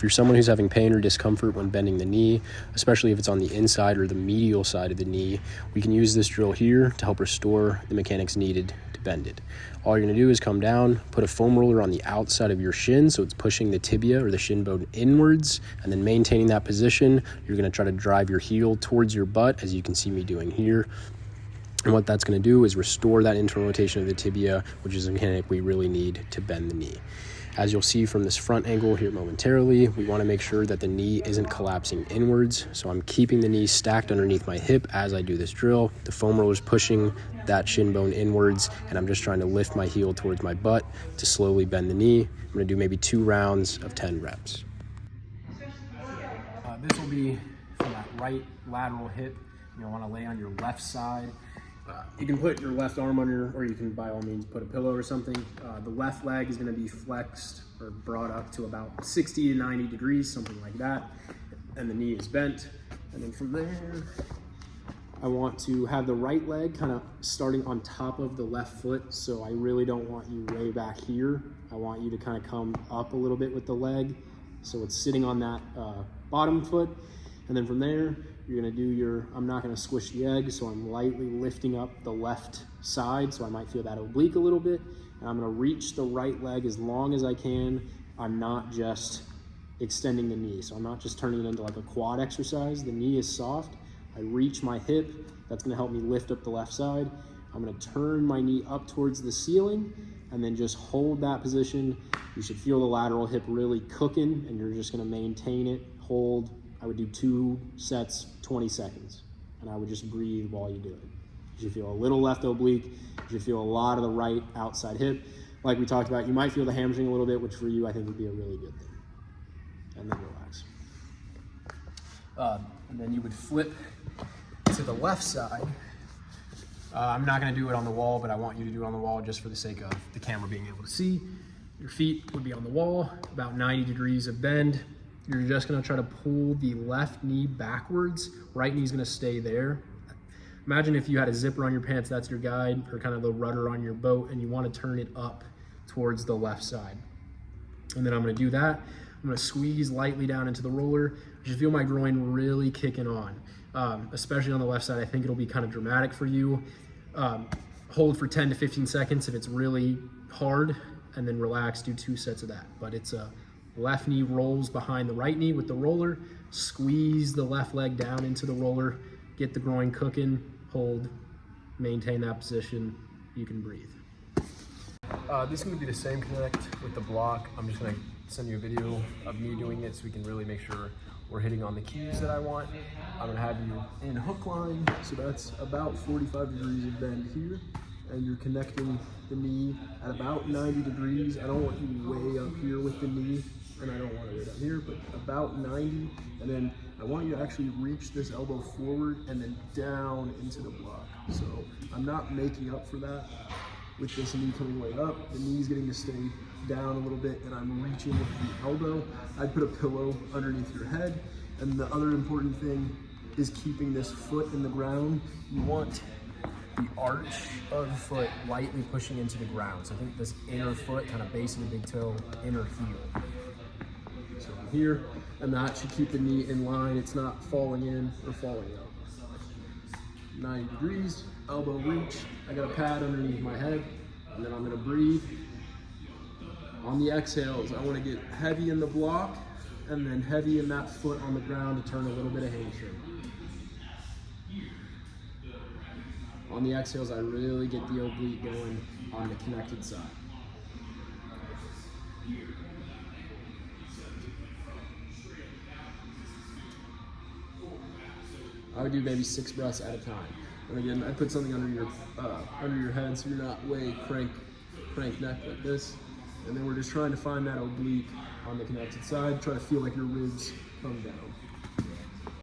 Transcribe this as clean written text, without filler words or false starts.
you're someone who's having pain or discomfort when bending the knee, especially if it's on the inside or the medial side of the knee, we can use this drill here to help restore the mechanics needed to bend it. All you're gonna do is come down, put a foam roller on the outside of your shin so it's pushing the tibia or the shin bone inwards, and then maintaining that position, you're gonna try to drive your heel towards your butt, as you can see me doing here. And what that's going to do is restore that internal rotation of the tibia, which is a mechanic we really need to bend the knee. As you'll see from this front angle here momentarily, we want to make sure that the knee isn't collapsing inwards. So I'm keeping the knee stacked underneath my hip as I do this drill. The foam roller is pushing that shin bone inwards, and I'm just trying to lift my heel towards my butt to slowly bend the knee. I'm going to do maybe 2 rounds of 10 reps. This will be from that right lateral hip. You'll want to lay on your left side. You can put your left arm on or you can by all means put a pillow or something. The left leg is going to be flexed or brought up to about 60 to 90 degrees, something like that. And the knee is bent. And then from there, I want to have the right leg kind of starting on top of the left foot. So I really don't want you way back here. I want you to kind of come up a little bit with the leg. So it's sitting on that bottom foot. And then from there, you're gonna do your, I'm not gonna squish the egg, so I'm lightly lifting up the left side, so I might feel that oblique a little bit. And I'm gonna reach the right leg as long as I can. I'm not just extending the knee, so I'm not just turning it into like a quad exercise. The knee is soft. I reach my hip. That's gonna help me lift up the left side. I'm gonna turn my knee up towards the ceiling and then just hold that position. You should feel the lateral hip really cooking, and you're just gonna maintain it, hold. I would do 2 sets, 20 seconds, and I would just breathe while you do it. You should feel a little left oblique. You should feel a lot of the right outside hip. Like we talked about, you might feel the hamstring a little bit, which for you I think would be a really good thing. And then relax. And then you would flip to the left side. I'm not gonna do it on the wall, but I want you to do it on the wall just for the sake of the camera being able to see. Your feet would be on the wall, about 90 degrees of bend. You're just gonna try to pull the left knee backwards. Right knee's gonna stay there. Imagine if you had a zipper on your pants, that's your guide, or kind of the rudder on your boat, and you wanna turn it up towards the left side. And then I'm gonna do that. I'm gonna squeeze lightly down into the roller. You should feel my groin really kicking on, especially on the left side. I think it'll be kind of dramatic for you. Hold for 10 to 15 seconds if it's really hard, and then relax, do 2 sets of that. But it's a left knee rolls behind the right knee with the roller, squeeze the left leg down into the roller, get the groin cooking, hold, maintain that position, you can breathe. This is gonna be the same connect with the block. I'm just gonna send you a video of me doing it so we can really make sure we're hitting on the keys that I want. I'm gonna have you in hook line, so that's about 45 degrees of bend here, and you're connecting the knee at about 90 degrees. I don't want you way up here with the knee, and I don't want it right up here, but about 90. And then I want you to actually reach this elbow forward and then down into the block. So I'm not making up for that with this knee coming way up. The knee's getting to stay down a little bit, and I'm reaching with the elbow. I'd put a pillow underneath your head. And the other important thing is keeping this foot in the ground. You want the arch of the foot lightly pushing into the ground. So I think this inner foot, kind of base of the big toe, inner heel. So from here, and that should keep the knee in line. It's not falling in or falling out. 90 degrees, elbow reach. I got a pad underneath my head, and then I'm gonna breathe. On the exhales, I wanna get heavy in the block, and then heavy in that foot on the ground to turn a little bit of hamstring. On the exhales, I really get the oblique going on the connected side. I would do maybe 6 breaths at a time. And again, I put something under your head so you're not way crank neck like this. And then we're just trying to find that oblique on the connected side. Try to feel like your ribs come down.